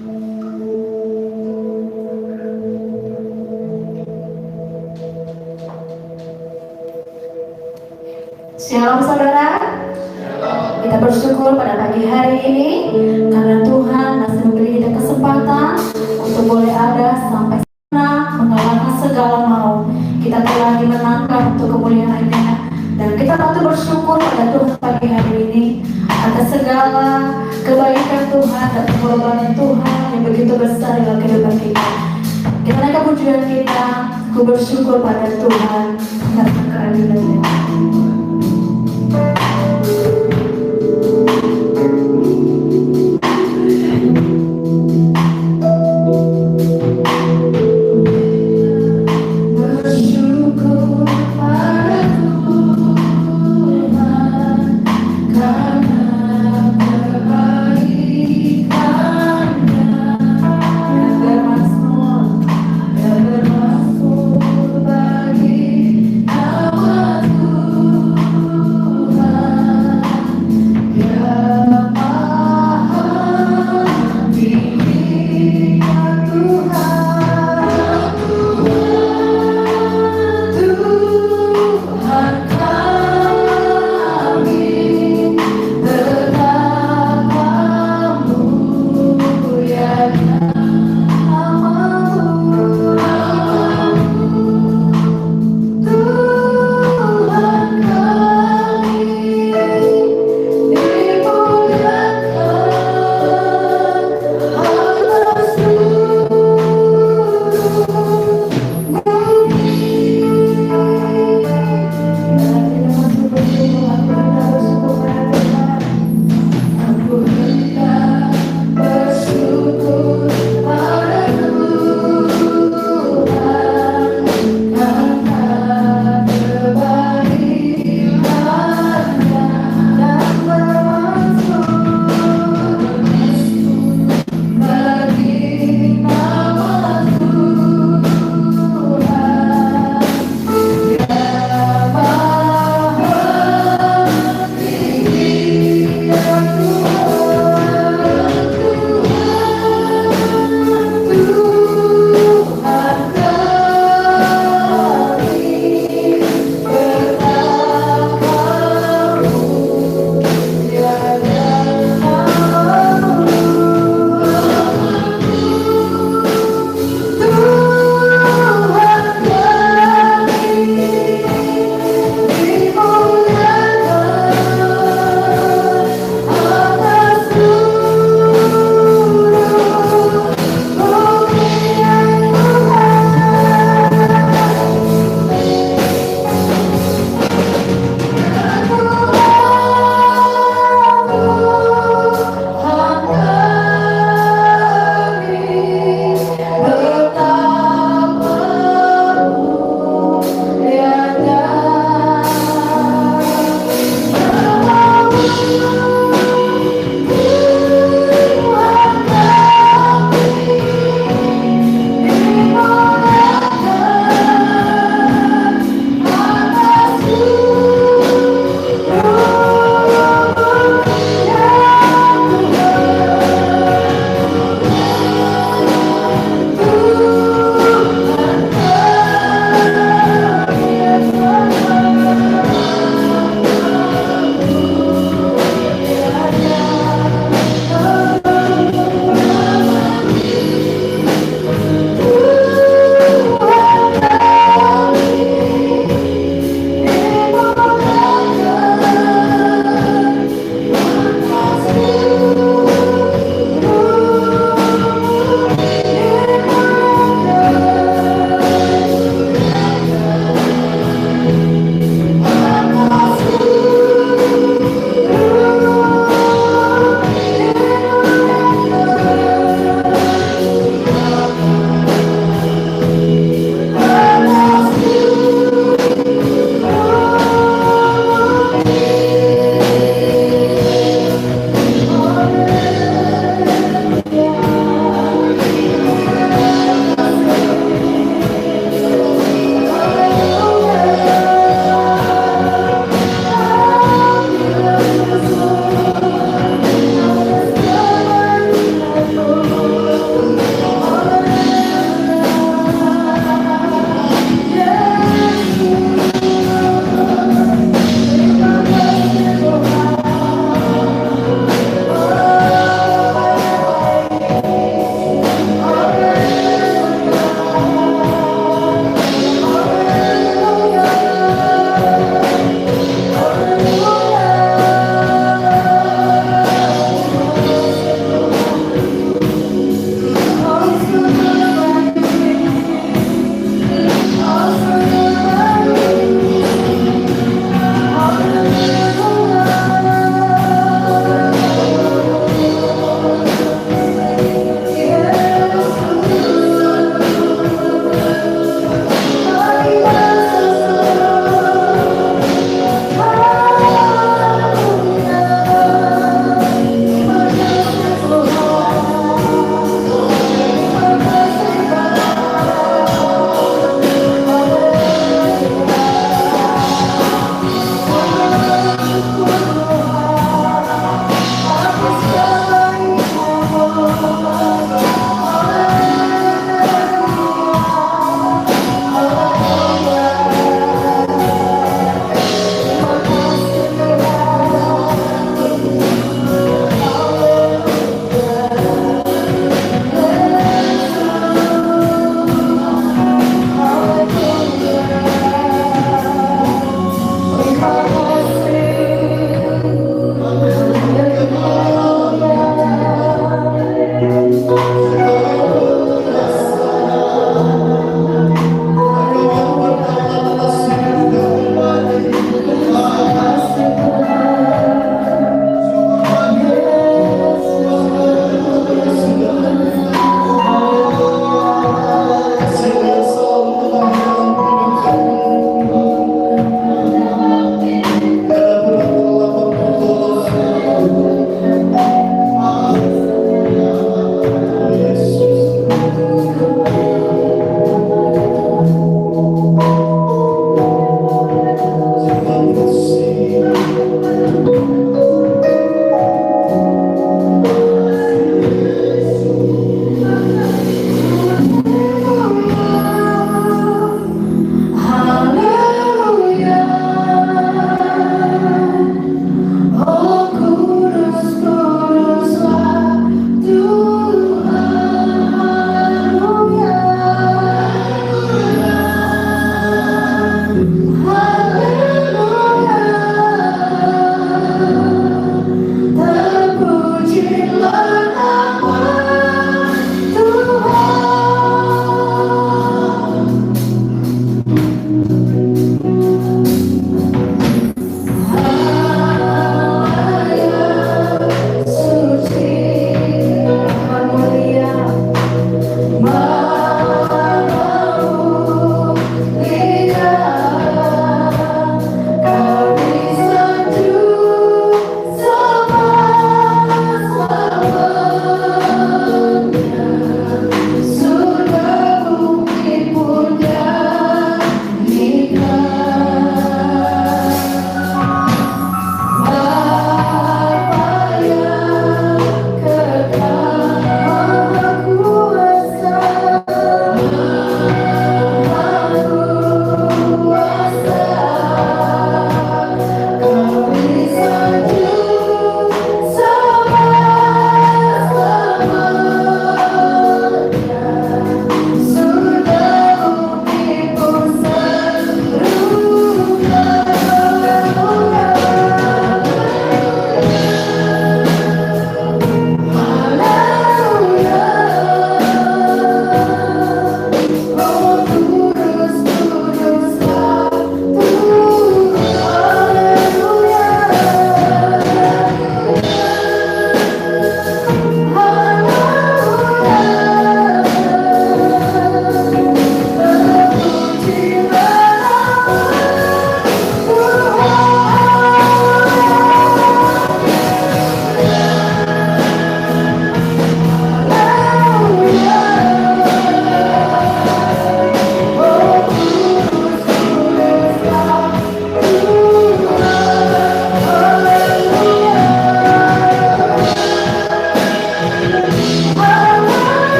Shalom saudara. Kita bersyukur pada pagi hari ini karena Tuhan masih memberi kita kesempatan untuk boleh ada sampai sana mengalahkan segala mau. Kita telah dimenangkan untuk kemuliaan-Nya dan kita patut bersyukur pada Tuhan pagi hari ini atas segala kebaikan Tuhan dan pengorbanan Tuhan yang begitu besar dalam kehidupan kita. Kita naikkan pujian kita, ku bersyukur pada Tuhan karena keadilan-Nya. Bermasmur bagi namamu.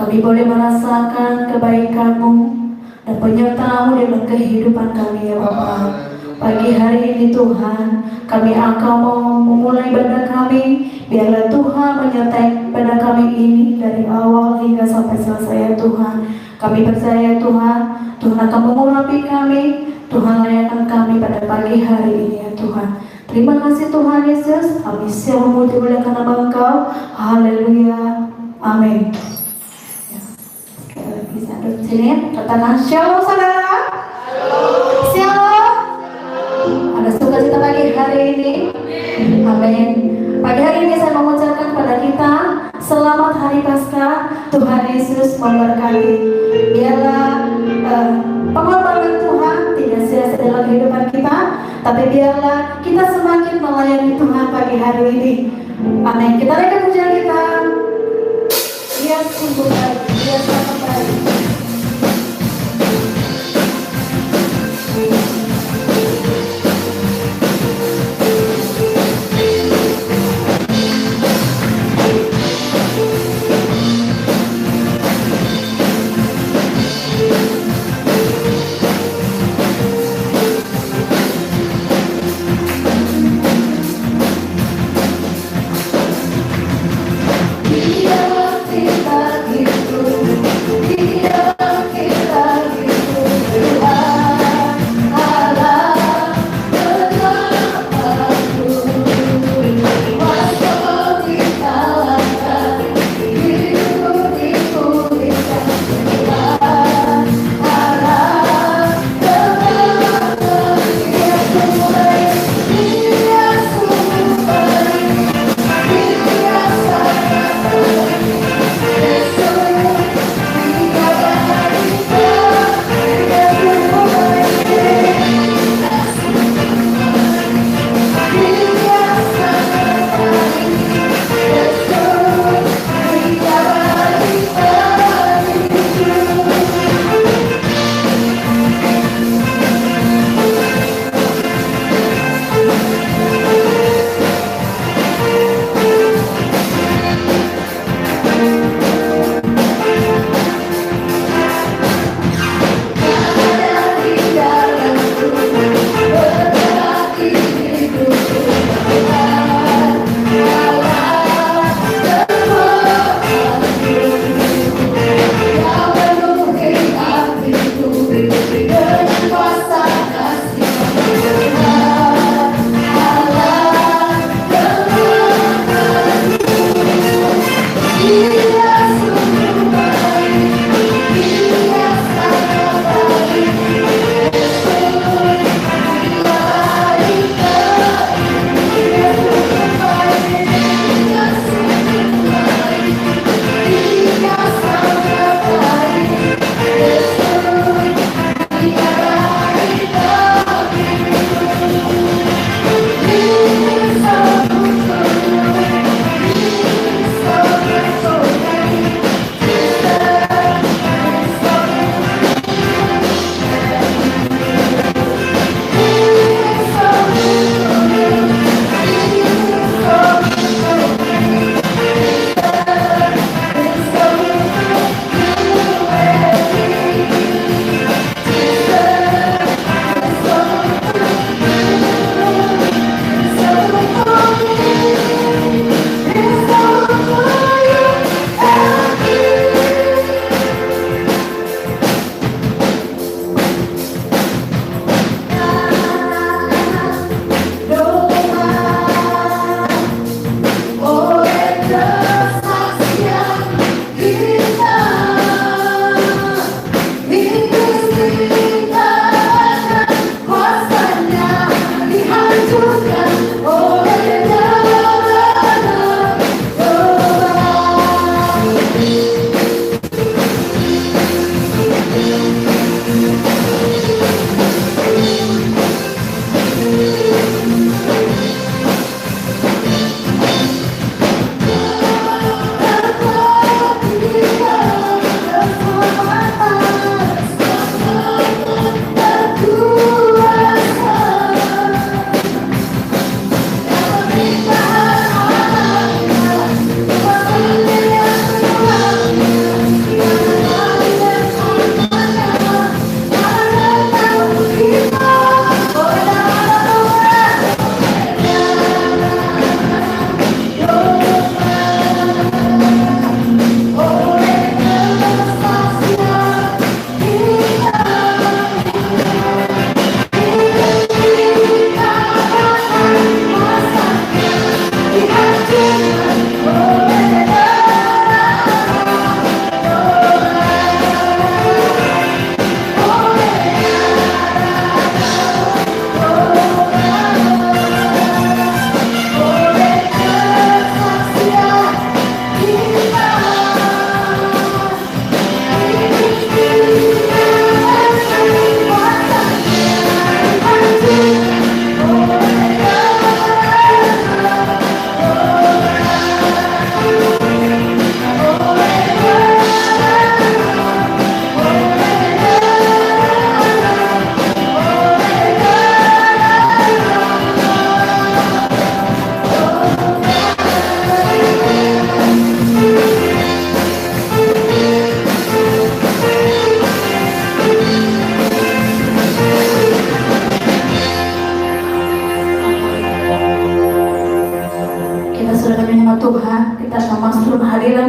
Kami boleh merasakan kebaikan-Mu dan penyertaan-Mu dalam kehidupan kami ya Bapa. Pagi hari ini Tuhan, kami akan mau memulai ibadah kami. Biarlah Tuhan menyertai ibadah kami ini dari awal hingga sampai selesai ya Tuhan. Kami percaya Tuhan, Tuhan akan mengurapi kami, Tuhan layakan kami pada pagi hari ini ya Tuhan. Terima kasih Tuhan Yesus, kami siap memuji muliakan nama Engkau. Haleluya, amin. Sekali lagi saya duduk sini, katakan shalom saudara. Shalom. Ada sukacita pagi hari ini. Amin. Pagi hari ini saya mengucapkan kepada kita selamat hari Paskah. Tuhan Yesus memberkati. Biarlah pengorbanan Tuhan tidak sia-sia dalam kehidupan kita, tapi biarlah kita semakin melayani Tuhan pagi hari ini. Amin. Kita naikkan pujian kita. Dia sungguh baik, Dia sangat baik. Dia cinta itu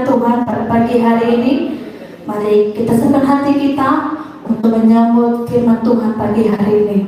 firman Tuhan pada pagi hari ini. Mari kita siapkan hati kita untuk menyambut firman Tuhan pagi hari ini.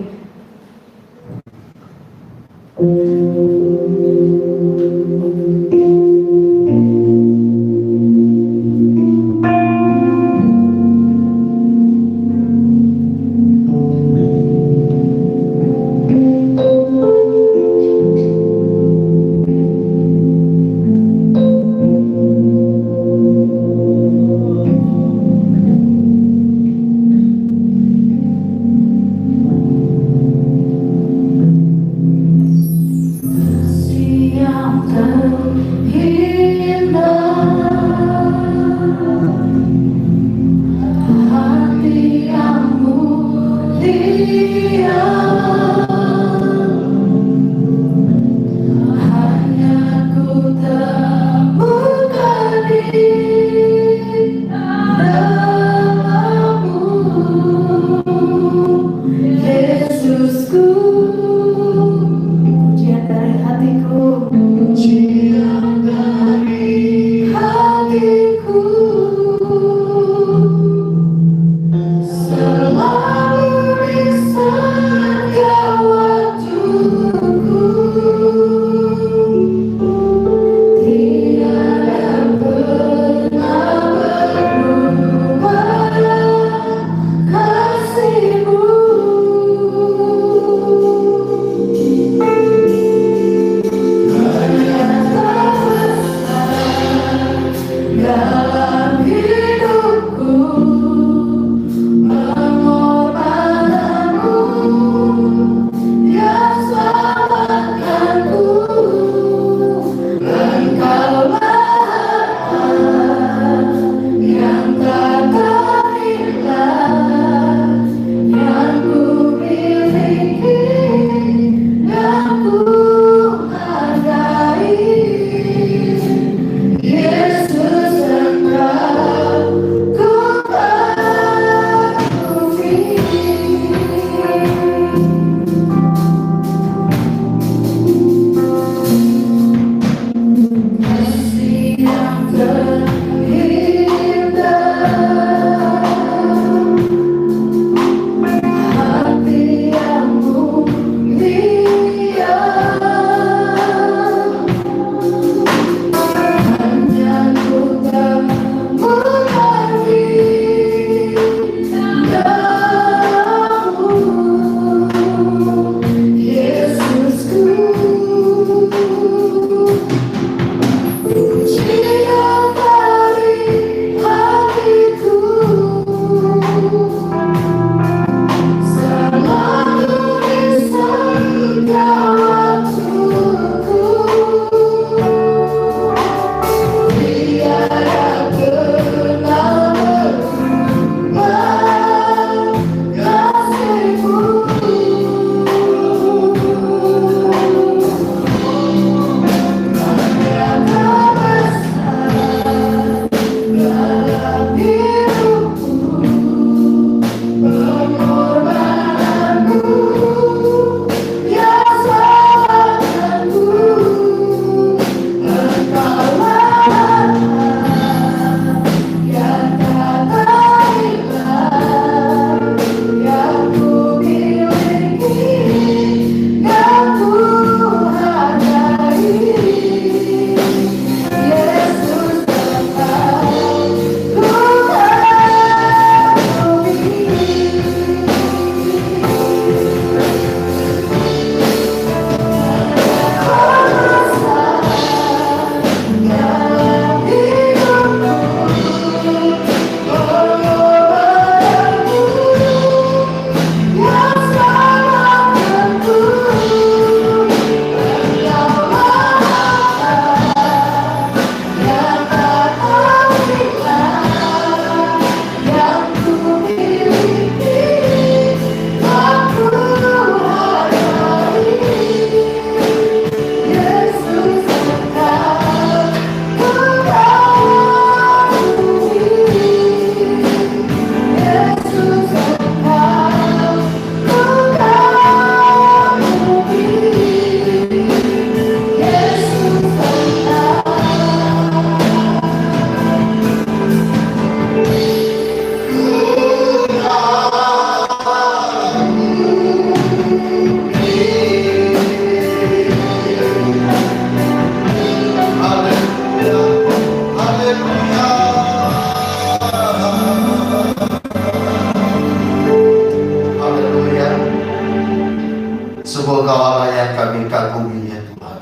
Sungguh Kau Allah yang kami kagumi ya Tuhan,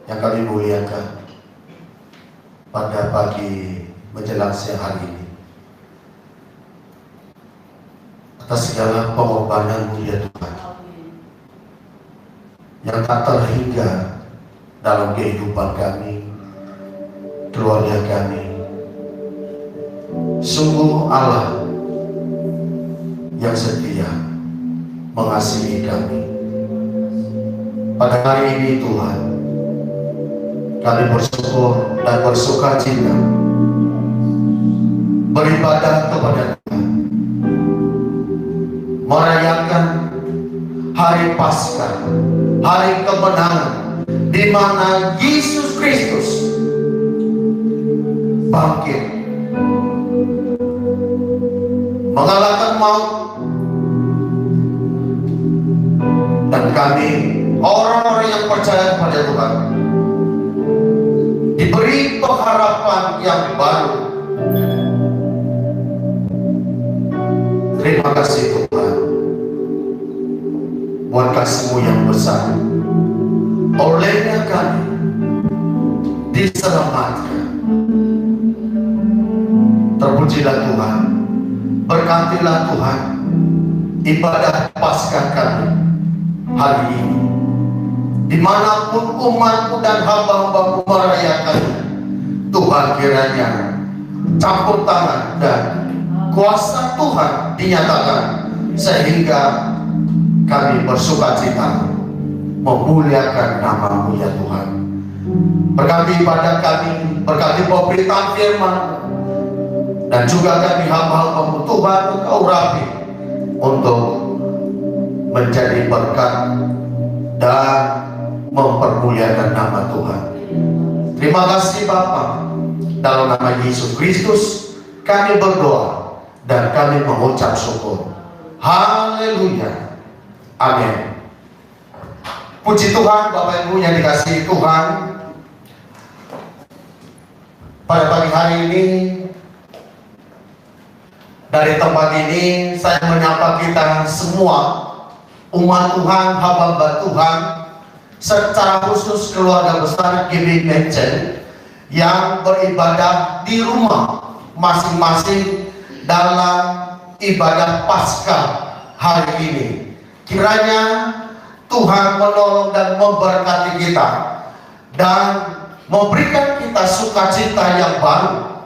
yang kami muliakan pada pagi menjelang siang hari ini, atas segala pengorbanan-Mu ya Tuhan, yang tak terhingga dalam kehidupan kami, keluarga kami. Sungguh Allah yang setia mengasihi kami. Pada hari ini Tuhan, kami bersyukur dan bersuka cita beribadah kepada Tuhan, merayakan hari Paskah, hari kemenangan, di mana Yesus Kristus bangkit, mengalahkan maut, dan kami orang-orang yang percaya kepada Tuhan diberi pengharapan yang baru. Terima kasih Tuhan buat kasih-Mu yang besar. Olehnya kami diselamatkan. Terpujilah Tuhan, berkatilah Tuhan ibadah Paskah kami hari ini, dimanapun umat-Mu dan hamba-Hamba-Mu merayakan. Tuhan kiranya campur tangan dan kuasa Tuhan dinyatakan, sehingga kami bersuka cita memuliakan nama-Mu ya Tuhan. Berkati ibadah kami, berkati pemberitaan firman, dan juga kami hamba-hamba-Mu Tuhan, Engkau rapi untuk menjadi berkat dan mempermuliakan nama Tuhan. Terima kasih Bapa, dalam nama Yesus Kristus kami berdoa dan kami mengucap syukur. Haleluya, amin. Puji Tuhan, Bapak Ibu yang dikasihi Tuhan. Pada pagi hari ini, dari tempat ini saya menyapa kita semua, umat Tuhan, hamba-hamba Tuhan, secara khusus keluarga besar GB Mansion yang beribadah di rumah masing-masing dalam ibadah Paskah hari ini. Kiranya Tuhan menolong dan memberkati kita dan memberikan kita sukacita yang baru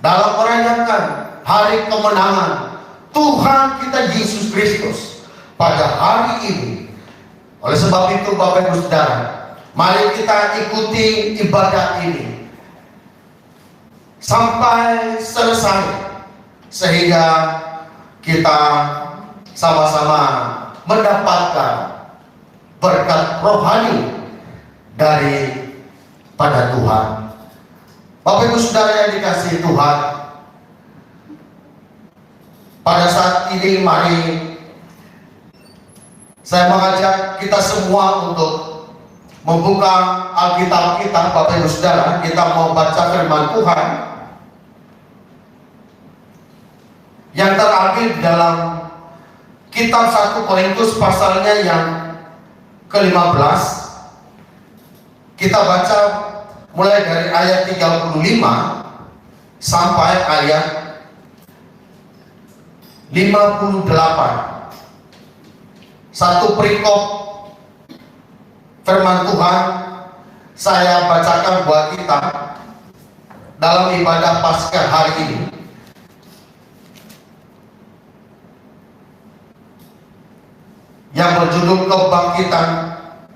dalam merayakan hari kemenangan Tuhan kita Yesus Kristus pada hari ini. Oleh sebab itu Bapak Ibu Saudara, mari kita ikuti ibadah ini sampai selesai, sehingga kita sama-sama mendapatkan berkat rohani dari pada Tuhan. Bapak Ibu Saudara yang dikasihi Tuhan, pada saat ini mari saya mengajak kita semua untuk membuka Alkitab kita. Bapak Ibu Saudara, kita mau baca firman Tuhan yang terambil dalam kitab 1 Korintus pasalnya yang ke-15. Kita baca mulai dari ayat 35 sampai ayat 58. Satu perikop firman Tuhan saya bacakan buat kita dalam ibadah Paskah hari ini. Yang berjudul kebangkitan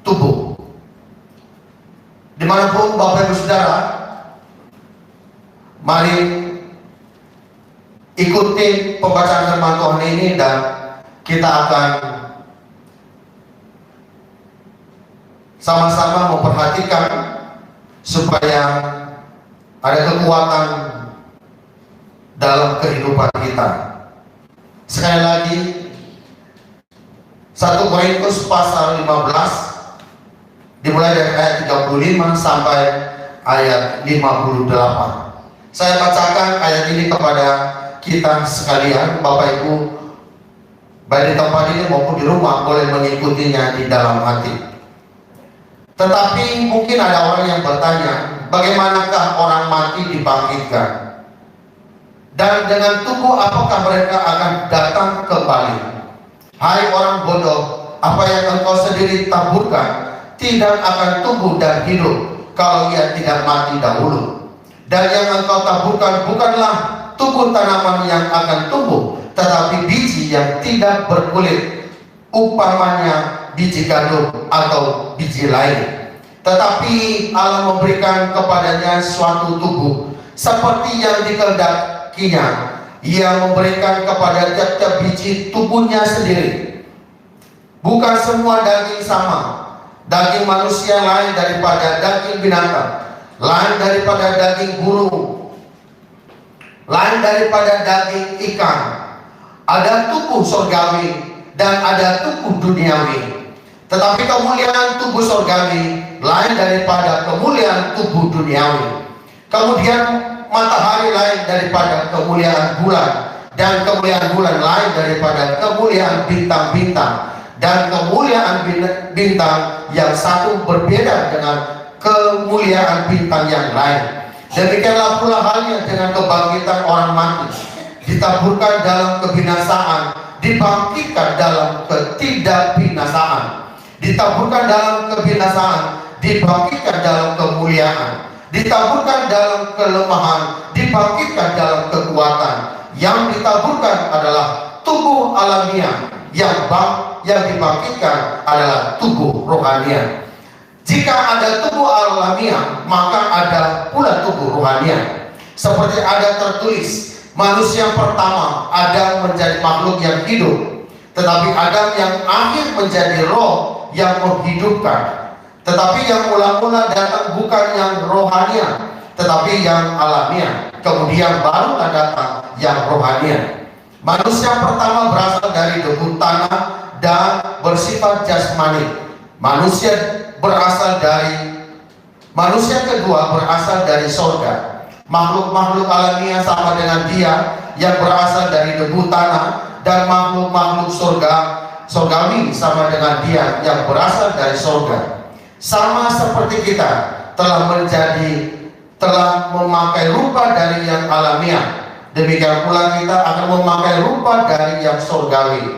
tubuh. Dimanapun Bapak Ibu Saudara, mari ikuti pembacaan firman Tuhan ini dan kita akan sama-sama memperhatikan supaya ada kekuatan dalam kehidupan kita. Sekali lagi, 1 Korintus pasal 15 dimulai dari ayat 35 sampai ayat 58. Saya bacakan ayat ini kepada kita sekalian. Bapak Ibu baik di tempat ini maupun di rumah, boleh mengikutinya di dalam hati. Tetapi mungkin ada orang yang bertanya, bagaimanakah orang mati dibangkitkan? Dan dengan tubuh apakah mereka akan datang kembali? Hai orang bodoh, apa yang engkau sendiri taburkan tidak akan tumbuh dan hidup kalau ia tidak mati dahulu. Dan yang engkau taburkan bukanlah tubuh tanaman yang akan tumbuh, tetapi biji yang tidak berkulit, umpamanya biji gandum atau biji lain. Tetapi Allah memberikan kepadanya suatu tubuh seperti yang dikehendakinya. Ia memberikan kepada tiap-tiap biji tubuhnya sendiri. Bukan semua daging sama. Daging manusia lain daripada daging binatang, lain daripada daging burung, lain daripada daging ikan. Ada tubuh surgawi dan ada tubuh duniawi. Tetapi kemuliaan tubuh surgawi lain daripada kemuliaan tubuh duniawi. Kemudian matahari lain daripada kemuliaan bulan, dan kemuliaan bulan lain daripada kemuliaan bintang-bintang, dan kemuliaan bintang yang satu berbeda dengan kemuliaan bintang yang lain. Demikianlah pula halnya dengan kebangkitan orang mati. Ditaburkan dalam kebinasaan, dibangkitkan dalam ketidakbinasaan. Ditaburkan dalam kebinasaan, dibangkitkan dalam kemuliaan. Ditaburkan dalam kelemahan, dibangkitkan dalam kekuatan. Yang ditaburkan adalah tubuh alamiah, yang dibangkitkan adalah tubuh rohania. Jika ada tubuh alamiah, maka ada pula tubuh rohania. Seperti ada tertulis, manusia pertama Adam menjadi makhluk yang hidup, tetapi Adam yang akhir menjadi roh yang menghidupkan. Tetapi yang mula-mula datang bukan yang rohania, tetapi yang alamiah. Kemudian barulah datang yang rohania. Manusia pertama berasal dari debu tanah dan bersifat jasmani. Manusia kedua berasal dari sorga. Makhluk-makhluk alamiah sama dengan dia yang berasal dari debu tanah, dan makhluk-makhluk surgawi sama dengan dia yang berasal dari sorga. Sama seperti kita telah memakai rupa dari yang alamiah, demikian pula kita akan memakai rupa dari yang surgawi.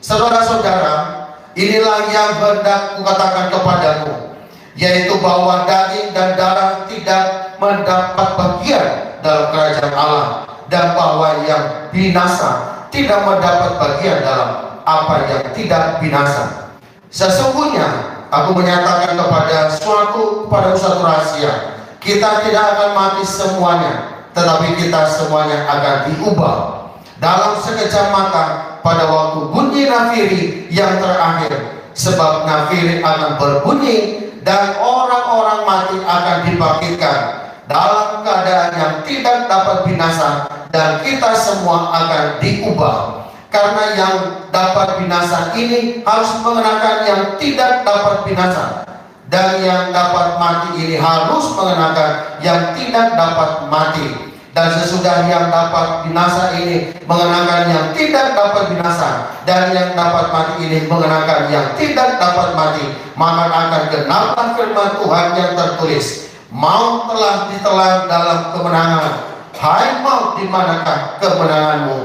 Saudara-saudara, inilah yang hendak kukatakan kepadamu, yaitu bahwa daging dan darah tidak mendapat bagian dalam kerajaan Allah, dan bahwa yang binasa tidak mendapat bagian dalam apa yang tidak binasa. Sesungguhnya aku menyatakan kepada suatu rahasia, kita tidak akan mati semuanya, tetapi kita semuanya akan diubah dalam sekejap mata pada waktu bunyi nafiri yang terakhir. Sebab nafiri akan berbunyi, dan orang-orang mati akan dibangkitkan dalam keadaan yang tidak dapat binasa, dan kita semua akan diubah. Karena yang dapat binasa ini harus mengenakan yang tidak dapat binasa, dan yang dapat mati ini harus mengenakan yang tidak dapat mati. Dan sesudah yang dapat binasa ini mengenakan yang tidak dapat binasa, dan yang dapat mati ini mengenakan yang tidak dapat mati, maka akan genaplah firman Tuhan yang tertulis, maut telah ditelan dalam kemenangan. Hai maut, di manakah kemenanganmu?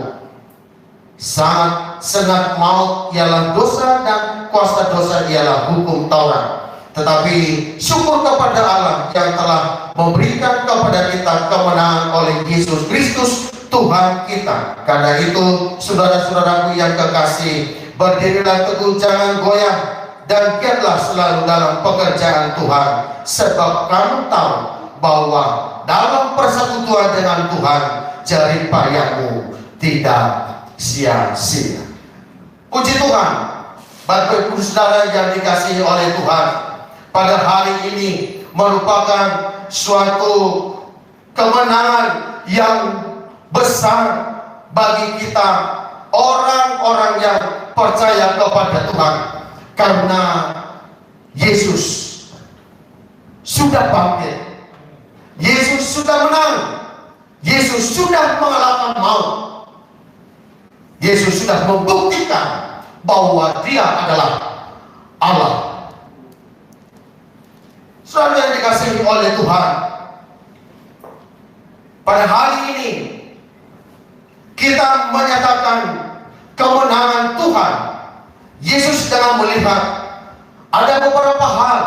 Sangat maut ialah dosa, dan kuasa dosa ialah hukum Taurat. Tetapi syukur kepada Allah yang telah memberikan kepada kita kemenangan oleh Yesus Kristus Tuhan kita. Karena itu, saudara-saudaraku yang kekasih, berdirilah teguh, jangan goyah, dan giatlah selalu dalam pekerjaan Tuhan, sebab kamu tahu bahwa dalam persekutuan dengan Tuhan jerih payahmu tidak sia-sia. Puji Tuhan, Bapak Ibu Saudara yang dikasihi oleh Tuhan, pada hari ini merupakan suatu kemenangan yang besar bagi kita, orang-orang yang percaya kepada Tuhan, karena Yesus sudah bangkit, Yesus sudah menang, Yesus sudah mengalahkan maut, Yesus sudah membuktikan bahwa Dia adalah Allah. Saudara yang dikasihi oleh Tuhan, pada hari ini kita menyatakan kemenangan Tuhan. Yesus sedang melihat ada beberapa hal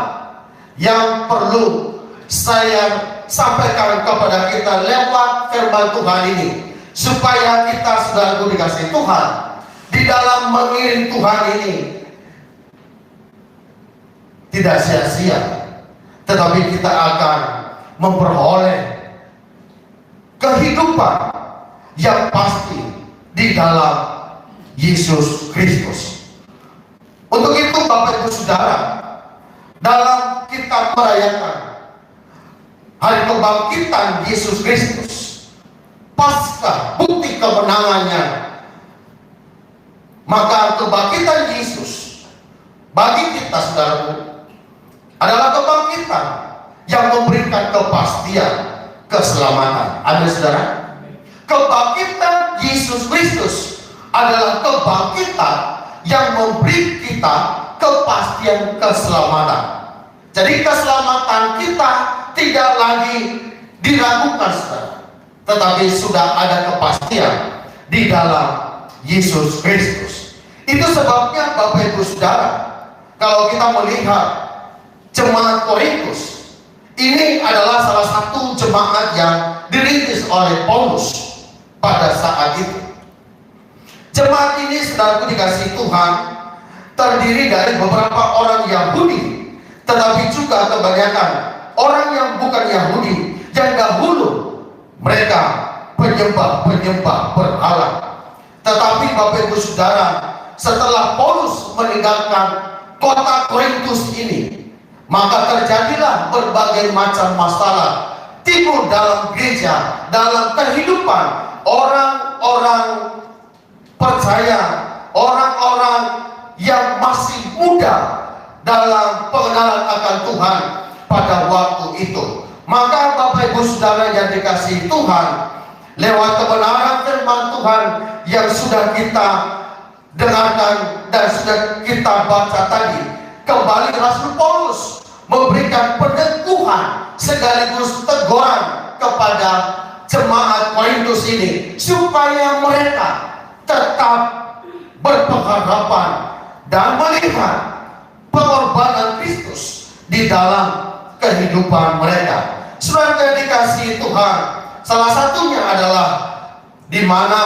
yang perlu saya sampaikan kepada kita lewat firman Tuhan ini, supaya kita, saudaraku dikasihi Tuhan, di dalam mengiring Tuhan ini tidak sia-sia, tetapi kita akan memperoleh kehidupan yang pasti di dalam Yesus Kristus. Untuk itu Bapak Ibu Saudara, dalam kita merayakan hari kebangkitan Yesus Kristus, pasca bukti kemenangannya, maka kebangkitan Yesus bagi kita, saudaraku, adalah kebangkitan yang memberikan kepastian keselamatan. Amin, saudara. Kebangkitan Yesus Kristus adalah kebangkitan yang memberi kita kepastian keselamatan. Jadi keselamatan kita tidak lagi diragukan, saudara, tetapi sudah ada kepastian di dalam Yesus Kristus. Itu sebabnya Bapak Ibu Saudara, kalau kita melihat jemaat Korintus, ini adalah salah satu jemaat yang dirintis oleh Paulus pada saat itu. Jemaat ini, saudaraku dikasihi Tuhan, terdiri dari beberapa orang Yahudi, tetapi juga kebanyakan orang yang bukan Yahudi, yang dahulu mereka penyembah berhala. Tetapi Bapak Ibu Saudara, setelah Paulus meninggalkan kota Korintus ini, maka terjadilah berbagai macam masalah timbul dalam gereja, dalam kehidupan orang-orang percaya, orang-orang yang masih muda dalam pengenalan akan Tuhan pada waktu itu. Maka Bapak Ibu Saudara yang dikasihi Tuhan, lewat kebenaran firman Tuhan yang sudah kita dengarkan dan sudah kita baca tadi, kembali Rasul Paulus memberikan peneguhan sekaligus teguran kepada jemaat Korintus ini, supaya mereka tetap berpengharapan dan melihat pengorbanan Kristus di dalam kehidupan mereka. Saudara yang dikasihi Tuhan, salah satunya adalah di mana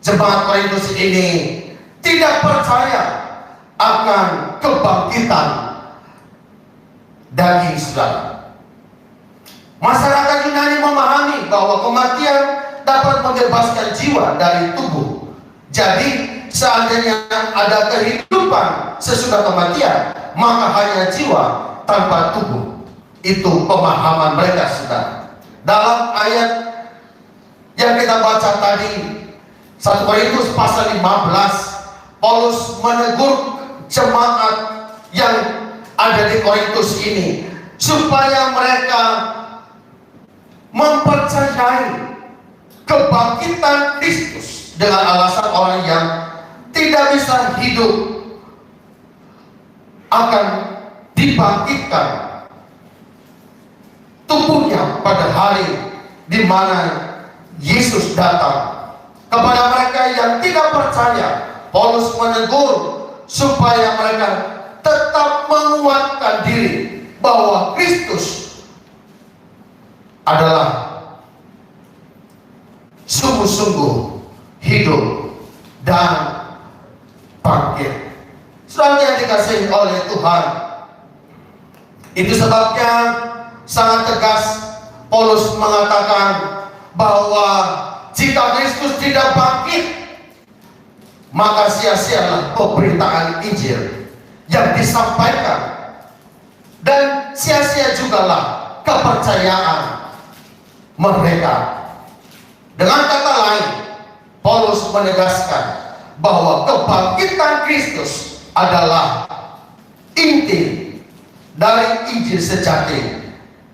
jemaat Korintus ini tidak percaya akan kebangkitan daging, saudara. Masyarakat Yunani memahami bahwa kematian dapat membebaskan jiwa dari tubuh. Jadi seandainya ada kehidupan sesudah kematian, maka hanya jiwa tanpa tubuh. Itu pemahaman mereka, saudara. Dalam ayat yang kita baca tadi, 1 Korintus pasal 15, Paulus menegur jemaat yang ada di Korintus ini, supaya mereka mempercayai kebangkitan Kristus, dengan alasan orang yang tidak bisa hidup akan dibangkitkan tubuhnya pada hari di mana Yesus datang. Kepada mereka yang tidak percaya, Paulus menegur supaya mereka tetap menguatkan diri bahwa Kristus adalah sungguh-sungguh hidup dan bangkit. Saudara yang dikasihi oleh Tuhan, itu sebabnya sangat tegas Paulus mengatakan bahwa jika Kristus tidak bangkit, maka sia-sialah pemberitaan Injil yang disampaikan, dan sia-sia jugalah kepercayaan mereka. Dengan kata lain, Paulus menegaskan bahwa kebangkitan Kristus adalah inti dari Injil sejati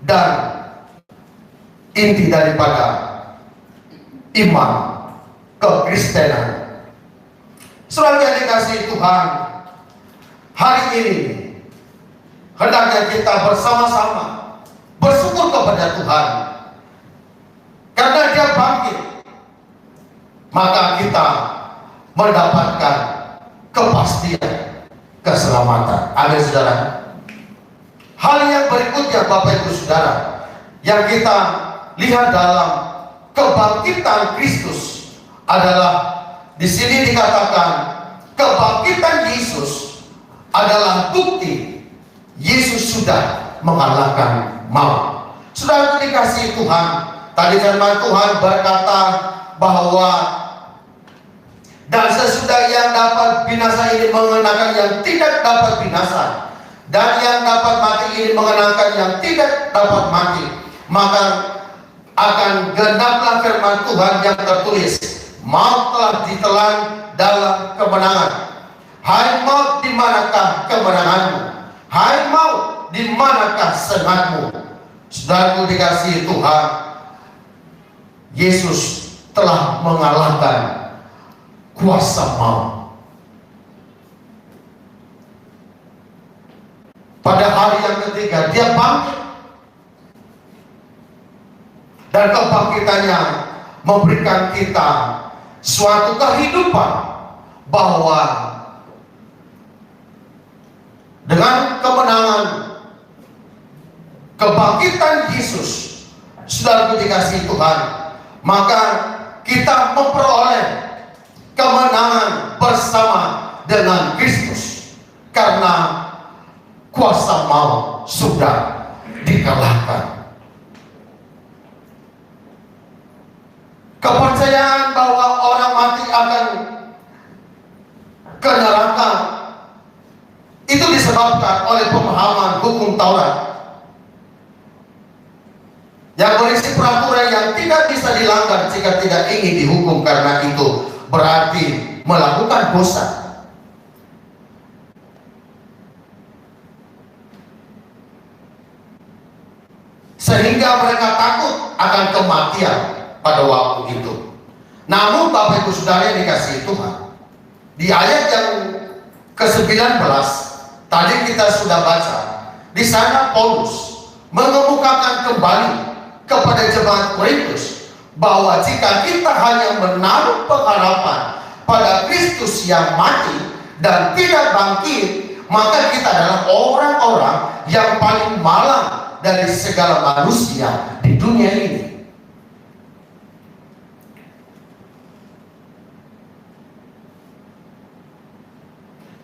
dan inti daripada iman kekristenan Saudara yang dikasihi Tuhan, hari ini hendaknya kita bersama-sama bersyukur kepada Tuhan karena Dia bangkit, maka kita mendapatkan kepastian keselamatan. Amin, saudara. Hal yang berikutnya, Bapak Ibu Saudara, yang kita lihat dalam kebangkitan Kristus adalah di sini dikatakan kebangkitan Yesus adalah bukti Yesus sudah mengalahkan maut. Saudara dikasihi Tuhan, tadi firman Tuhan berkata bahwa dan sesudah yang dapat binasa ini mengenakan yang tidak dapat binasa, dan yang dapat mati ini mengenakan yang tidak dapat mati, maka akan genaplah firman Tuhan yang tertulis, maut telah ditelan dalam kemenangan. Hai maut, di manakah kemenanganmu? Hai maut, di manakah sengatmu? Saudaraku dikasihi Tuhan, Yesus telah mengalahkan kuasa maut. Pada hari yang ketiga Dia bangkit, dan kebangkitannya memberikan kita suatu kehidupan bahwa dengan kemenangan kebangkitan Yesus, saudara dikasihi Tuhan, maka kita memperoleh kemenangan bersama dengan Kristus karena kuasa maut sudah dikalahkan. Kepercayaan bahwa orang mati akan ke neraka itu disebabkan oleh pemahaman hukum Taurat yang berisi peraturan yang tidak bisa dilanggar jika tidak ingin dihukum, karena itu berarti melakukan dosa. Sehingga mereka takut akan kematian pada waktu itu. Namun Bapak Ibu Saudara yang dikasihi Tuhan, di ayat yang ke-19 tadi kita sudah baca, di sana Paulus mengemukakan kembali kepada jemaat Korintus bahwa jika kita hanya menaruh pengharapan pada Kristus yang mati dan tidak bangkit, maka kita adalah orang-orang yang paling malang dari segala manusia di dunia ini.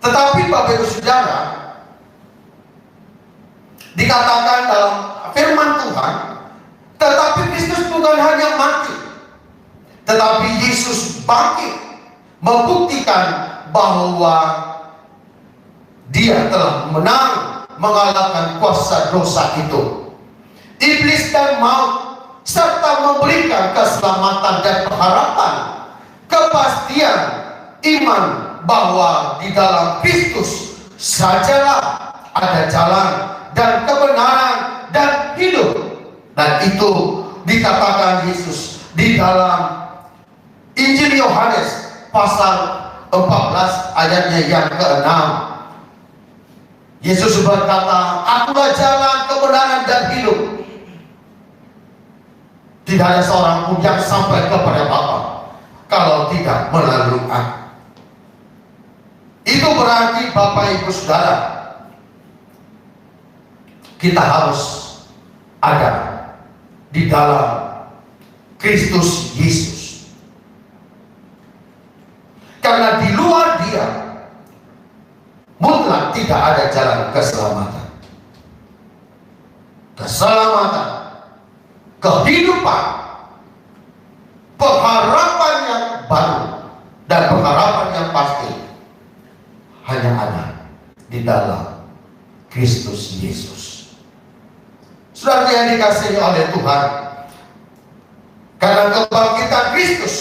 Tetapi Bapak Ibu Saudara, dikatakan dalam firman Tuhan, tetapi Kristus bukan hanya mati, tetapi Yesus bangkit, membuktikan bahwa Dia telah menang, mengalahkan kuasa dosa itu, iblis dan maut, serta memberikan keselamatan dan pengharapan, kepastian iman bahwa di dalam Kristus sajalah ada jalan dan kebenaran dan hidup. Dan itu dikatakan Yesus di dalam Injil Yohanes pasal 14 ayatnya yang ke-6. Yesus berkata, akulah jalan, kebenaran dan hidup. Tidak ada seorang pun yang sampai kepada Bapa kalau tidak melalui Aku. Itu berarti Bapak Ibu Saudara, kita harus ada di dalam Kristus Yesus. Karena di luar Dia mutlak tidak ada jalan keselamatan. Keselamatan, kehidupan, pengharapan yang baru dan pengharapan yang pasti hanya ada di dalam Kristus Yesus. Saudara yang dikasihi oleh Tuhan, karena kebangkitan Kristus,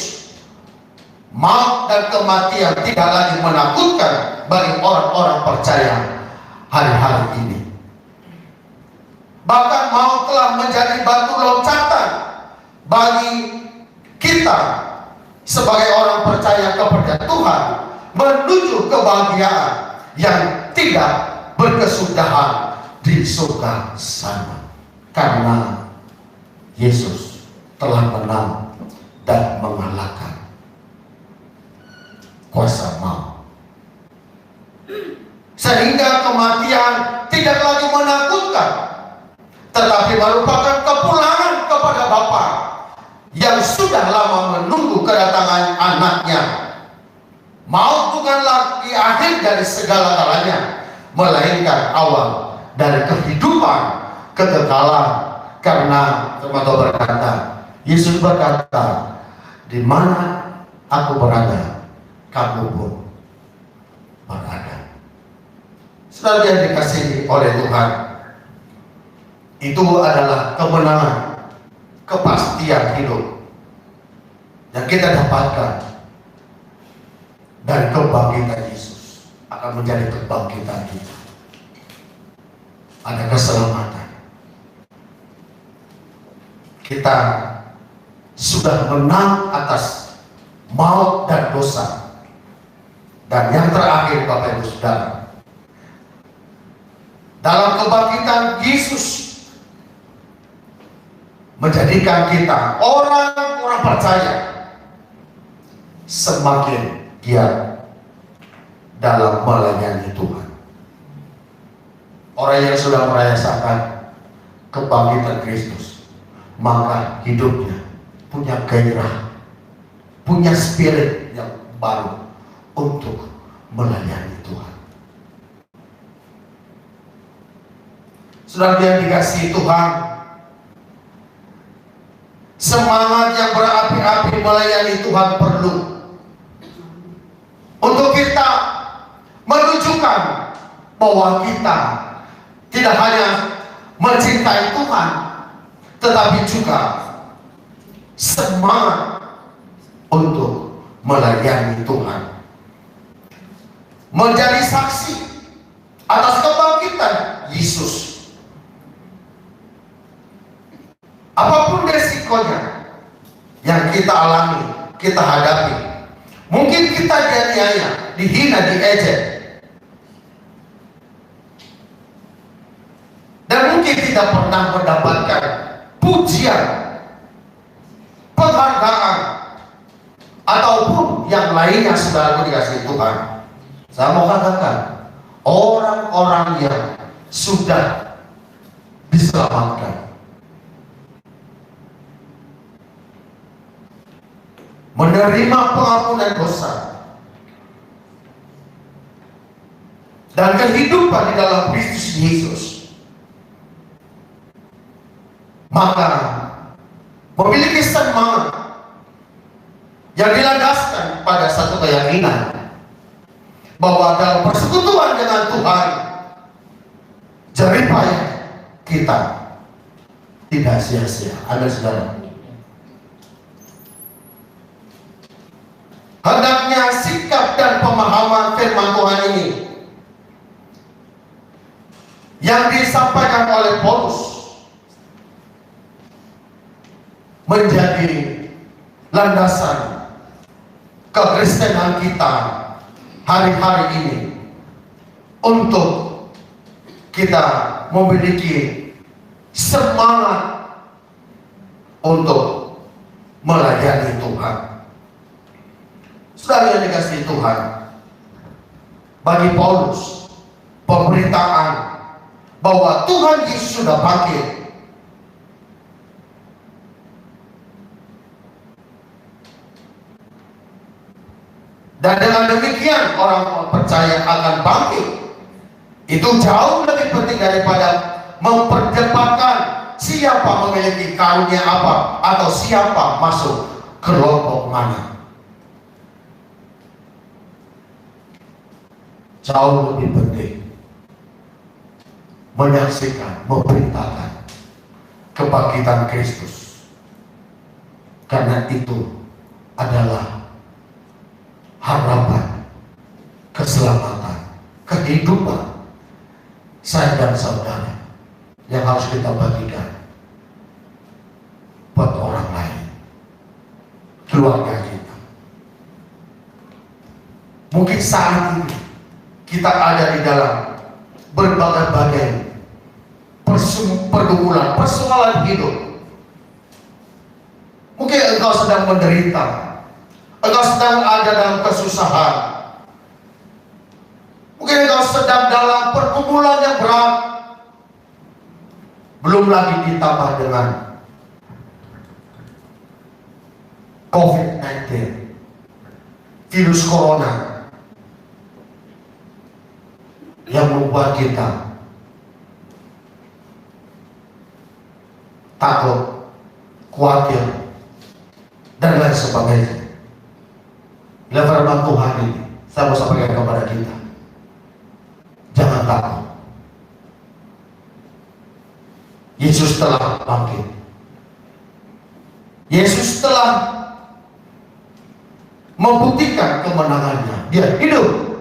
maut dan kematian tidak lagi menakutkan bagi orang-orang percaya hari-hari ini. Bahkan maut telah menjadi batu loncatan bagi kita sebagai orang percaya kepada Tuhan menuju kebahagiaan yang tidak berkesudahan di surga sana. Karena Yesus telah menang dan mengalahkan kuasa maut. Sehingga kematian tidak lagi menakutkan, tetapi merupakan kepulangan kepada Bapa yang sudah lama menunggu kedatangan anaknya. Maut bukan lagi akhir dari segala-galanya, melainkan awal dari kehidupan kekekalan. Karena Firman berkata, Yesus berkata, di mana aku berada, kamu pun berada. Saudara yang dikasihi oleh Tuhan, itu adalah kemenangan, kepastian hidup yang kita dapatkan dari kebangkitan Yesus akan menjadi kebangkitan kita. Ada keselamatan. Kita sudah menang atas maut dan dosa. Dan yang terakhir, Bapak Ibu Saudara, dalam kebangkitan Yesus menjadikan kita orang-orang percaya semakin giat dalam melayani Tuhan. Orang yang sudah merasakan kebangkitan Kristus, maka hidupnya punya gairah, punya spirit yang baru untuk melayani Tuhan. Saudara yang dikasihi Tuhan, semangat yang berapi-api melayani Tuhan perlu untuk kita menunjukkan bahwa kita tidak hanya mencintai Tuhan, tetapi juga semangat untuk melayani Tuhan, menjadi saksi atas kebangkitan Yesus. Apapun resikonya yang kita alami, kita hadapi, mungkin kita dianiaya, dihina, diejek, dan mungkin tidak pernah mendapatkan pujian, penghargaan, ataupun yang lainnya. Saudara dikasihi Tuhan, saya mau katakan, orang-orang yang sudah diselamatkan, menerima pengampunan dosa dan kehidupan di dalam Kristus Yesus, maka memiliki semangat yang dilandaskan pada satu keyakinan bahwa dalam persekutuan dengan Tuhan, jerih payah kita tidak sia-sia. Ada saudara, hendaknya sikap dan pemahaman firman Tuhan ini yang disampaikan oleh Paulus menjadi landasan kekristenan kita hari-hari ini, untuk kita memiliki semangat untuk melayani Tuhan. Saudara yang dikasihi Tuhan, bagi Paulus, pemberitaan bahwa Tuhan Yesus sudah bangkit dan dengan demikian orang percaya akan bangkit, itu jauh lebih penting daripada memperdebatkan siapa memiliki karunia apa atau siapa masuk kelompok mana. Jauh lebih penting menyaksikan, memberitakan kebangkitan Kristus, karena itu adalah harapan, keselamatan, kehidupan saya dan saudara yang harus kita bagikan buat orang lain, keluarga kita. Mungkin saat ini kita ada di dalam berbagai-bagai pergumulan, persoalan hidup. Mungkin engkau sedang menderita, engkau sedang ada dalam kesusahan, mungkin engkau sedang dalam pergumulan yang berat, belum lagi ditambah dengan COVID-19, virus corona yang membuat kita takut, khawatir, dan lain sebagainya. Bila firman Tuhan ini saya mau sampaikan kepada kita, jangan takut. Yesus telah bangkit. Yesus telah membuktikan kemenangannya. Dia hidup,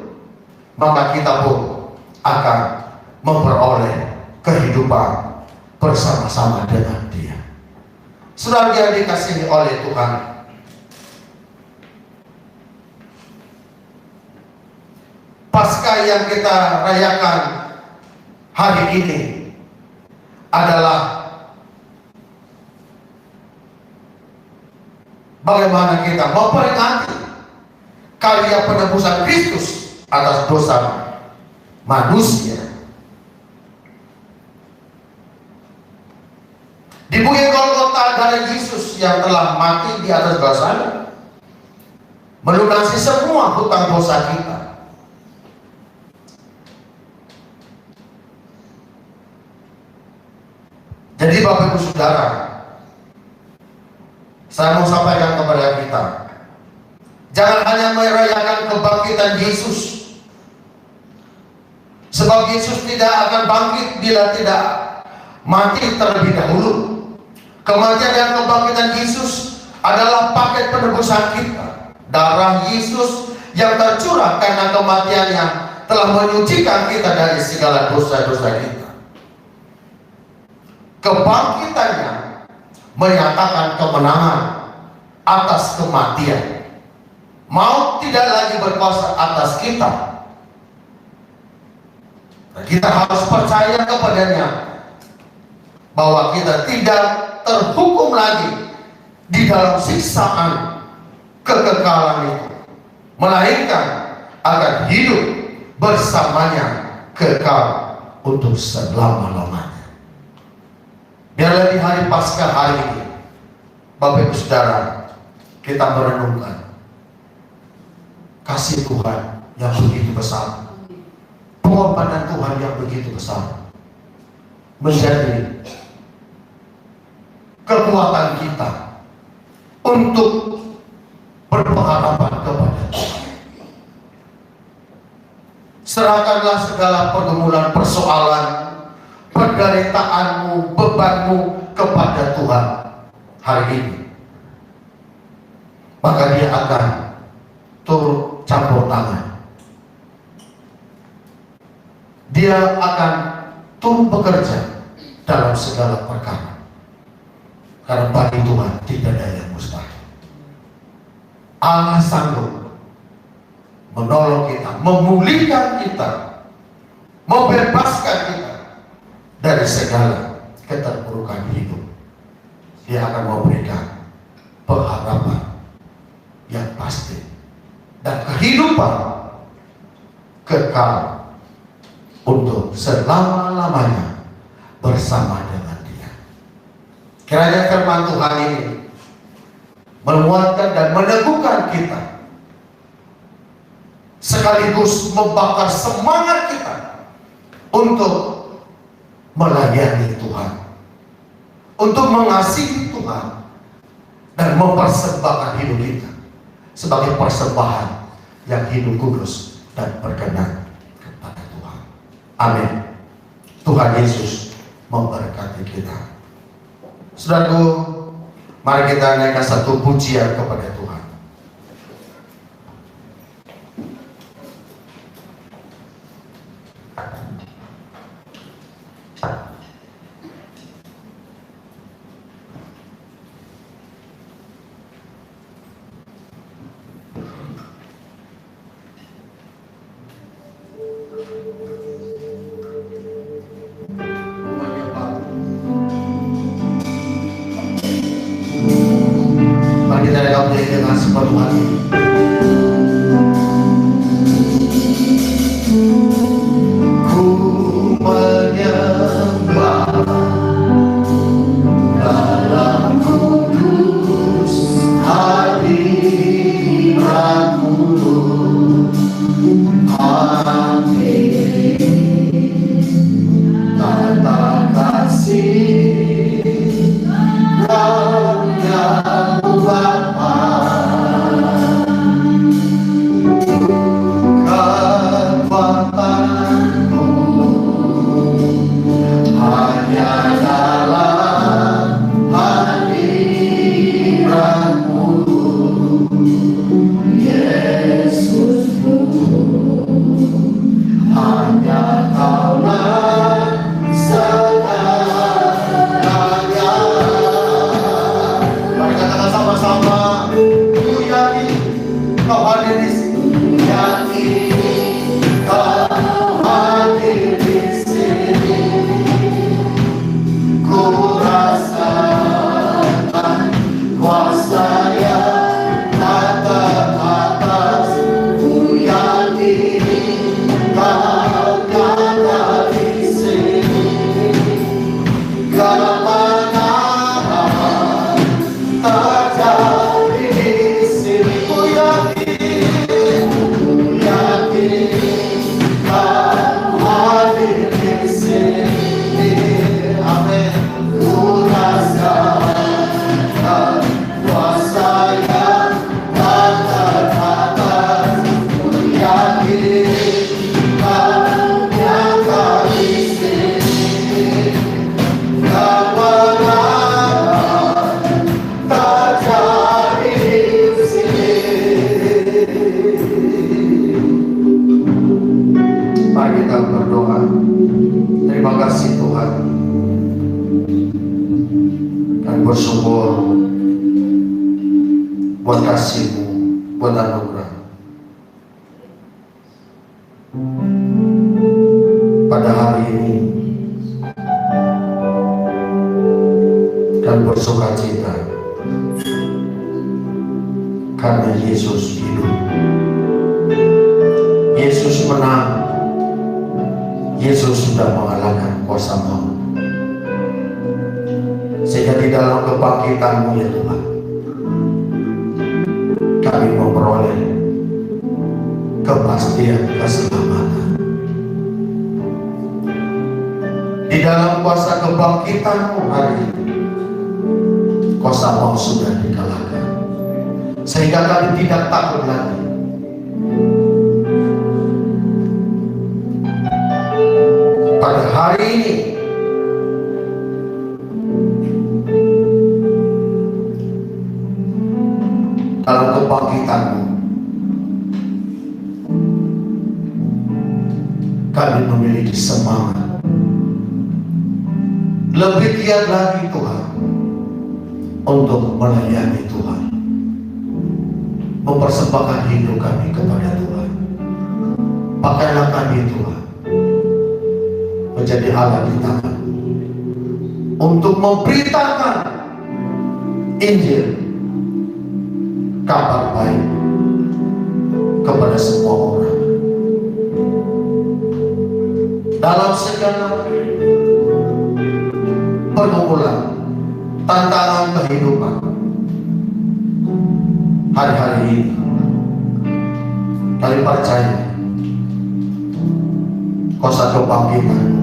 maka kita pun akan memperoleh kehidupan bersama-sama dengan Dia. Saudara yang dikasihi oleh Tuhan, Paskah yang kita rayakan hari ini adalah bagaimana kita memperingati karya penebusan Kristus atas dosa manusia. Di bukit Golgota ada Yesus yang telah mati di atas dosa, melunasi semua hutang dosa kita. Jadi Bapak Ibu Saudara, saya mau sampaikan kepada kita, jangan hanya merayakan kebangkitan Yesus, sebab Yesus tidak akan bangkit bila tidak mati terlebih dahulu. Kematian dan kebangkitan Yesus adalah paket penebusan kita. Darah Yesus yang tercurah karena kematiannya telah menyucikan kita dari segala dosa-dosa kita. Kebangkitannya menyatakan kemenangan atas kematian. Maut tidak lagi berkuasa atas kita. Kita harus percaya kepadanya bahwa kita tidak terhukum lagi di dalam siksaan kekekalan itu, melainkan akan hidup bersamanya kekal untuk selama-lamanya. Biarlah di hari Paskah hari ini, Bapak Ibu Saudara, kita merenungkan kasih Tuhan yang begitu besar, pengorbanan Tuhan yang begitu besar, menjadi kekuatan kita untuk berpengharapan kepada Tuhan. Serahkanlah segala pergumulan, persoalan, penderitaanmu, bebanmu kepada Tuhan hari ini, maka Dia akan turut campur tangan. Dia akan turut bekerja dalam segala perkara. Karena bagi Tuhan tidak ada yang mustahil. Allah sanggup menolong kita, memulihkan kita, membebaskan kita dari segala keterpurukan hidup. Dia akan memberikan pengharapan yang pasti dan kehidupan kekal untuk selama-lamanya bersama dengan Dia. Kiranya firman Tuhan ini menguatkan dan meneguhkan kita, sekaligus membakar semangat kita untuk melayani Tuhan, untuk mengasihi Tuhan, dan mempersembahkan hidup kita sebagai persembahan yang hidup kudus dan berkenan kepada Tuhan. Amin. Tuhan Yesus memberkati kita. Saudaraku, mari kita naikkan satu pujian kepada Tuhan. dengan sepenuh hati. Ku menyembah dalam kudus hadiratmu, amin. Tata kasih Kau yang Bapa, kekuatanmu hanya dalam hadiratmu, Yesusku. Hanya Kaulah segalanya. Mari katakan sama-sama, ku yakin Kau hadir di sini, yakin Kau hadir di sini. Ku rasakan kuasa yang tak terbatas. Ku yakin Kau ada di sini. Kemenangan terjadi di sini. Ku yakin Kau hadir di sini. Amin. Ku rasakan kuasa yang tak terbatas. Ku yakin Kau nyata di sini. Kemenangan terjadi di sini. Mari kita berdoa. Terima kasih Tuhan, dan bersyukur buat kasih-Mu, buat anugerah. Pada hari ini dan bersukacita karena Yesus hidup. Yesus menang. Yesus sudah mengalahkan kuasa maut. Sehingga di dalam kebangkitan-Mu ya Tuhan, kami memperoleh kepastian keselamatan. Di dalam kuasa kebangkitan-Mu hari ini, kuasa maut sudah dikalahkan. Sehingga kami tidak takut lagi. Pada hari ini, dalam kebangkitan-Mu, kami memiliki semangat lebih giat lagi Tuhan untuk melayani Tuhan, mempersembahkan hidup kami kepada Tuhan. Pakailah kami Tuhan menjadi alat di tangan untuk memberitakan Injil, kabar baik kepada semua orang dalam segala pergumulan, tantangan kehidupan hari-hari ini. Kami percaya kuasa kebangkitan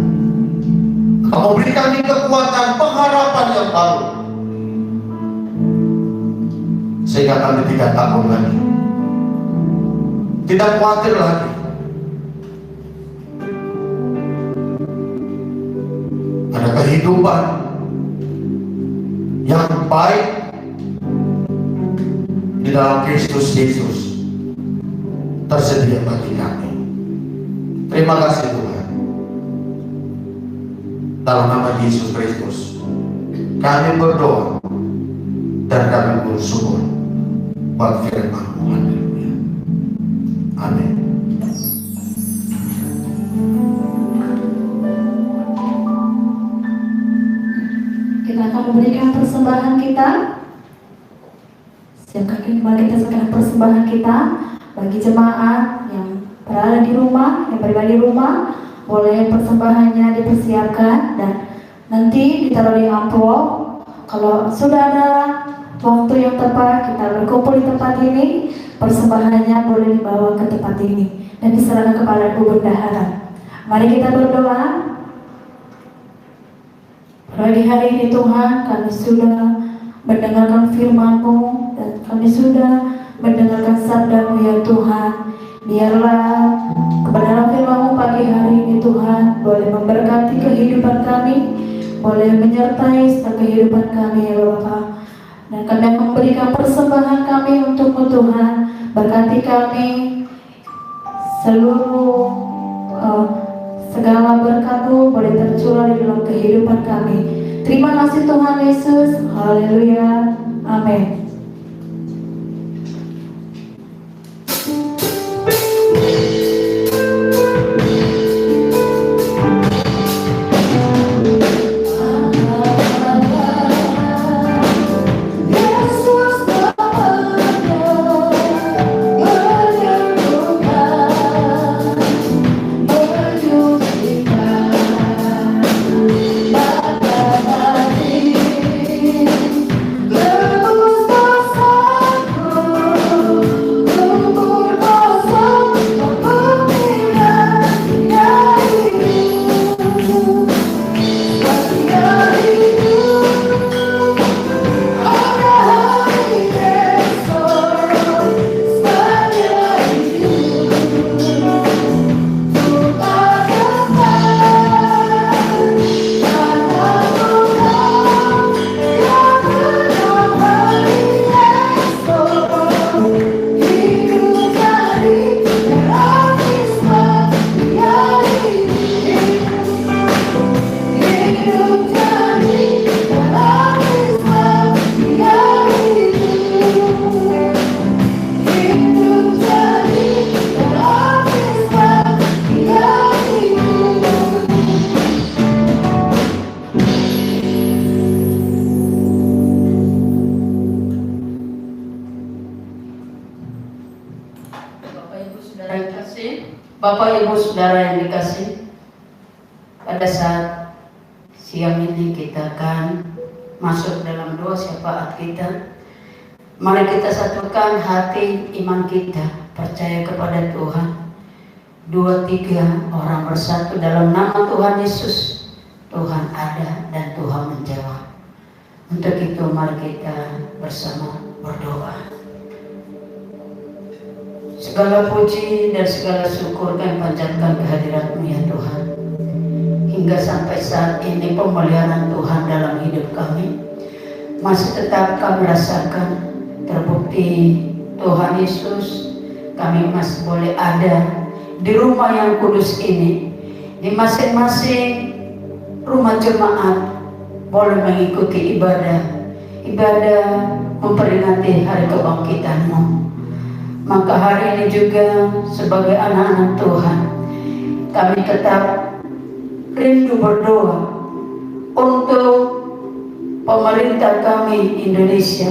akan memberikan kekuatan, pengharapan yang baru, sehingga kami tidak takut lagi, tidak khawatir lagi. Ada kehidupan yang baik di dalam Kristus Yesus tersedia bagi kami. Terima kasih Tuhan. Dalam nama Yesus Kristus kami berdoa dan kami bersyukur buat firman-Mu. Haleluya. Amin. Kita akan memberikan persembahan kita Siapkan kembali kita segala persembahan kita. Bagi jemaat yang berada di rumah, yang berada di rumah, boleh persembahannya dipersiapkan dan nanti ditaruh di amplop. Kalau sudah ada waktu yang tepat kita berkumpul di tempat ini, persembahannya boleh dibawa ke tempat ini dan diserahkan kepada Bu Bendahara. Mari kita berdoa. Pagi hari ini Tuhan, kami sudah mendengarkan firman-Mu dan kami sudah mendengarkan sabda-Mu ya Tuhan. Biarlah kebenaran firman-Mu pagi hari ini Tuhan boleh memberkati kehidupan kami, boleh menyertai setiap kehidupan kami ya Bapa. Dan kami akan memberikan persembahan kami untuk-Mu Tuhan. Berkati kami seluruh segala berkat-Mu boleh tercurah di dalam kehidupan kami. Terima kasih Tuhan Yesus. Haleluya. Amin. Bapak Ibu Saudara yang dikasih, pada saat siang ini kita akan masuk dalam doa syafaat kita. Mari kita satukan hati iman kita, percaya kepada Tuhan. 2-3 orang bersatu dalam nama Tuhan Yesus, Tuhan ada dan Tuhan menjawab. Untuk itu mari kita bersama berdoa. Segala puji dan segala syukur kami panjatkan kehadirat-Mu ya Tuhan. Hingga sampai saat ini pemeliharaan Tuhan dalam hidup kami masih tetap kami rasakan. Terbukti Tuhan Yesus, kami masih boleh ada di rumah yang kudus ini, di masing-masing rumah jemaat boleh mengikuti ibadah memperingati hari kebangkitan-Mu. Maka hari ini juga sebagai anak-anak Tuhan, kami tetap rindu berdoa untuk pemerintah kami Indonesia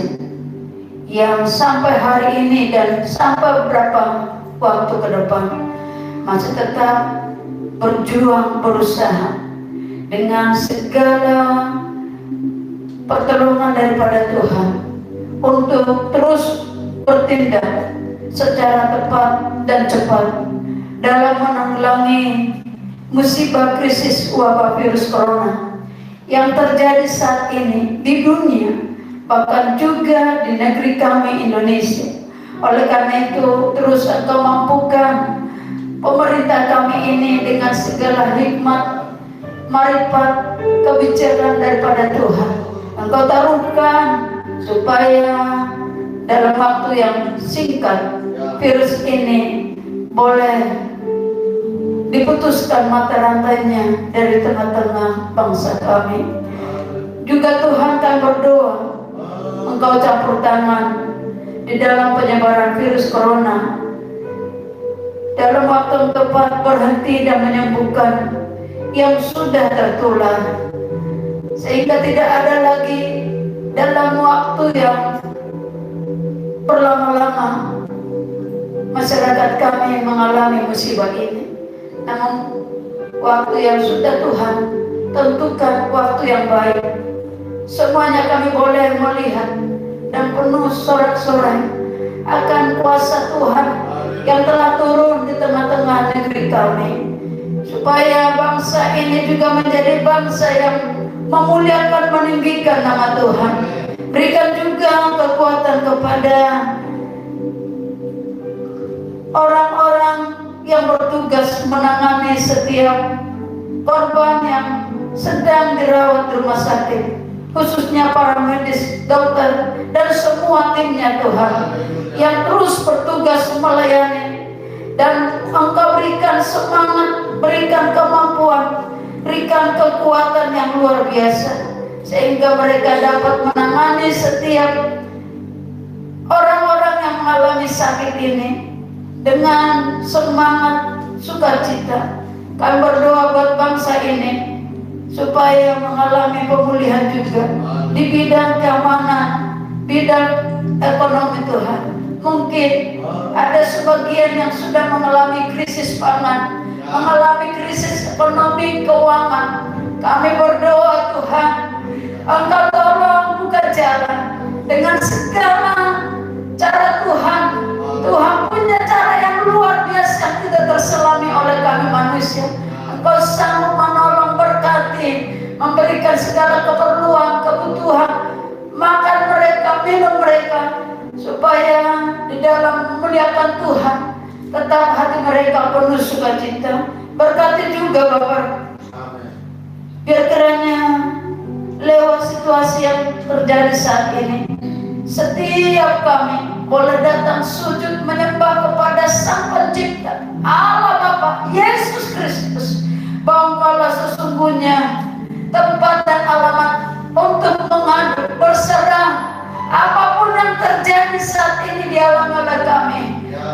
yang sampai hari ini dan sampai beberapa waktu ke depan masih tetap berjuang, berusaha dengan segala pertolongan daripada Tuhan untuk terus bertindak secara tepat dan cepat dalam menanggulangi musibah krisis wabah virus corona yang terjadi saat ini di dunia, bahkan juga di negeri kami Indonesia. Oleh karena itu, terus Engkau mampukan pemerintah kami ini dengan segala hikmat, marifat, kebijakan daripada Tuhan. Engkau taruhkan supaya dalam waktu yang singkat virus ini boleh diputuskan mata rantainya dari tengah-tengah bangsa kami. Juga Tuhan kami berdoa, Engkau campur tangan di dalam penyebaran virus corona, dalam waktu yang tepat berhenti dan menyembuhkan yang sudah tertular, sehingga tidak ada lagi dalam waktu yang berlama-lama masyarakat kami mengalami musibah ini. Namun waktu yang sudah Tuhan tentukan, waktu yang baik, semuanya kami boleh melihat dan penuh sorak-sorai akan kuasa Tuhan yang telah turun di tengah-tengah negeri kami, supaya bangsa ini juga menjadi bangsa yang memuliakan, meninggikan nama Tuhan. Berikan juga kekuatan kepada orang-orang yang bertugas menangani setiap korban yang sedang dirawat di rumah sakit, khususnya para medis, dokter, dan semua timnya Tuhan yang terus bertugas melayani. Dan Engkau berikan semangat, berikan kemampuan, berikan kekuatan yang luar biasa, sehingga mereka dapat menangani setiap orang-orang yang mengalami sakit ini dengan semangat, sukacita. Kami berdoa buat bangsa ini supaya mengalami pemulihan juga di bidang keamanan, bidang ekonomi Tuhan. Mungkin ada sebagian yang sudah mengalami krisis pangan, mengalami krisis ekonomi keuangan. Kami berdoa Tuhan, Engkau tolong buka jalan dengan segala cara Tuhan. Tuhan punya cara yang luar biasa yang tidak terselami oleh kami manusia. Engkau sanggup menolong, berkati, memberikan segala keperluan, kebutuhan, makan mereka, minum mereka, supaya di dalam memuliakan Tuhan tetap hati mereka penuh sukacita. Berkati juga Bapak, biar kiranya lewat situasi yang terjadi saat ini, setiap kami boleh datang sujud menyembah kepada Sang Pencipta, Allah Bapa, Yesus Kristus, bahwa Engkaulah sesungguhnya tempat dan alamat untuk mengadu, berserah apapun yang terjadi saat ini dialami oleh kami.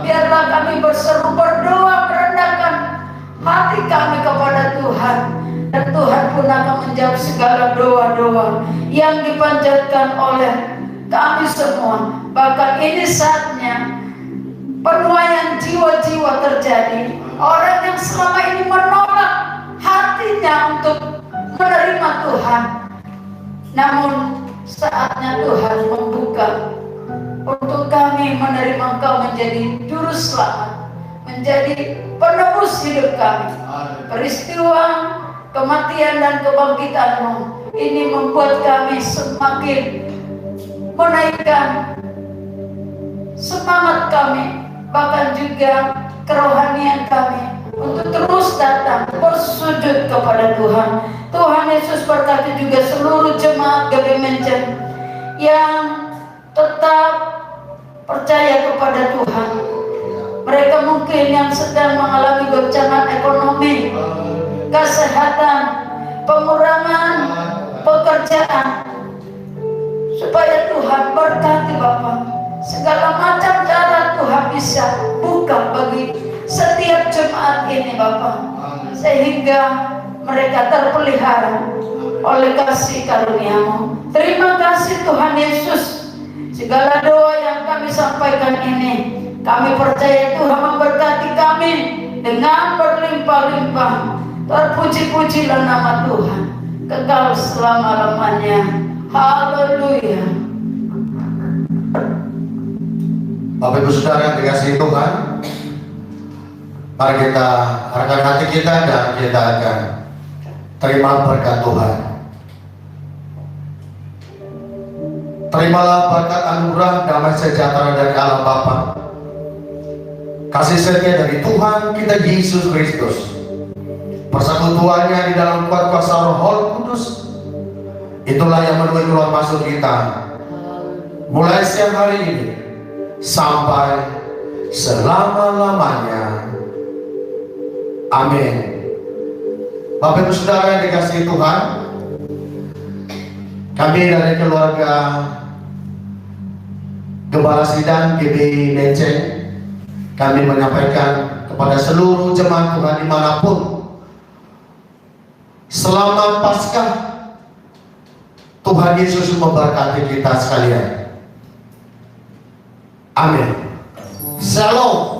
Biarlah kami berseru, berdoa, merendahkan hati kami kepada Tuhan, dan Tuhan pun akan menjawab segala doa-doa yang dipanjatkan oleh kami semua. Bahkan ini saatnya penuaian jiwa-jiwa terjadi. Orang yang selama ini menolak hatinya untuk menerima Tuhan, namun saatnya Tuhan membuka untuk kami menerima Engkau menjadi juru selamat, menjadi penebus hidup kami. Peristiwa kematian dan kebangkitan-Mu ini membuat kami semakin menaikkan semangat kami, bahkan juga kerohanian kami untuk terus datang bersujud kepada Tuhan. Tuhan Yesus berkati juga seluruh jemaat GBI Mencen yang tetap percaya kepada Tuhan. Mereka mungkin yang sedang mengalami goncangan ekonomi, kesehatan, pengurangan pekerjaan, supaya Tuhan berkati Bapak. Segala macam cara Tuhan bisa buka bagi setiap jemaat ini Bapak, sehingga mereka terpelihara oleh kasih karunia-Mu. Terima kasih Tuhan Yesus. Segala doa yang kami sampaikan ini, kami percaya Tuhan memberkati kami dengan berlimpah-limpah. Terpuji-pujilah nama Tuhan kekal selama-lamanya. Haleluya. Bapak Ibu Saudara yang dikasihi Tuhan, mari kita arahkan hati kita dan kita akan terima berkat Tuhan. Terimalah berkat anugerah damai sejahtera dari Allah Bapa, kasih setia dari Tuhan kita Yesus Kristus, persekutuannya di dalam kuat kuasa Roh Kudus, itulah yang memenuhi keluar masuk kita mulai siang hari ini sampai selama-lamanya. Amin. Bapak Ibu Saudara yang dikasihi Tuhan, kami dari keluarga Gembala Sidang GBI Mencen, kami menyampaikan kepada seluruh jemaat Tuhan dimanapun, selamat Paskah. Tuhan Yesus memberkati kita sekalian. Amin. Shalom.